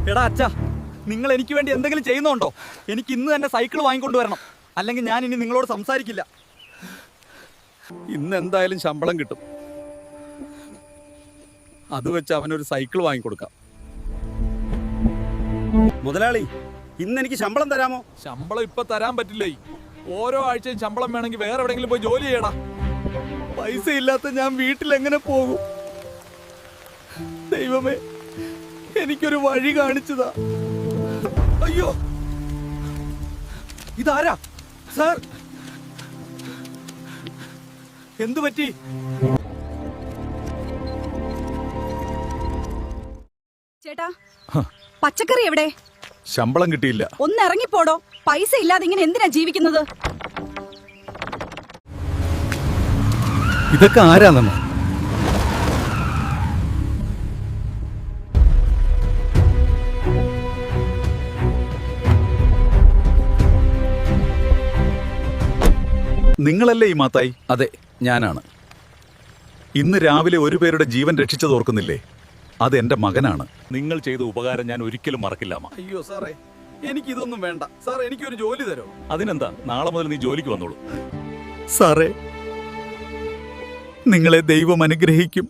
എടാ അച്ഛാ, നിങ്ങൾ എനിക്ക് വേണ്ടി എന്തെങ്കിലും ചെയ്യുന്നുണ്ടോ? എനിക്ക് ഇന്ന് തന്നെ സൈക്കിൾ വാങ്ങിക്കൊണ്ടുവരണം, അല്ലെങ്കിൽ ഞാൻ ഇനി നിങ്ങളോട് സംസാരിക്കില്ല. ഇന്ന് എന്തായാലും ശമ്പളം കിട്ടും, അത് വെച്ച് അവനൊരു സൈക്കിൾ വാങ്ങിക്കൊടുക്കാം. മുതലാളി, ഇന്ന് എനിക്ക് ശമ്പളം തരാമോ? ശമ്പളം ഇപ്പൊ തരാൻ പറ്റില്ലേ. ഓരോ ആഴ്ചയും ശമ്പളം വേണമെങ്കിൽ വേറെ എവിടെയെങ്കിലും പോയി ജോലി ചെയ്യടാ. പൈസ ഇല്ലാത്ത ഞാൻ വീട്ടിൽ എങ്ങനെ പോകും? ദൈവമേ, എനിക്കൊരു വഴി കാണിച്ചതാ. അയ്യോ, ഇതാരാ സാർ? എന്തു പറ്റി? ചേട്ടാ, പച്ചക്കറി എവിടെ? ശമ്പളം കിട്ടിയില്ല. ഒന്ന് ഇറങ്ങിപ്പോടോ. പൈസ ഇല്ലാതെ ഇങ്ങനെ എന്തിനാ ജീവിക്കുന്നത്? ഇതൊക്കെ ആരാണെന്നോ? നിങ്ങളല്ലേ ഈ മാത്തായി? അതെ, ഞാനാണ്. ഇന്ന് രാവിലെ ഒരു പേരുടെ ജീവൻ രക്ഷിച്ചത് ഓർക്കുന്നില്ലേ? അത് എന്റെ മകനാണ്. നിങ്ങൾ ചെയ്ത ഉപകാരം ഞാൻ ഒരിക്കലും മറക്കില്ല. അയ്യോ സാറേ, എനിക്കിതൊന്നും വേണ്ട സാർ. എനിക്കൊരു ജോലി തരോ? അതിനെന്താ, നാളെ മുതൽ നീ ജോലിക്ക് വന്നോളൂ. സാറേ, നിങ്ങളെ ദൈവം അനുഗ്രഹിക്കും.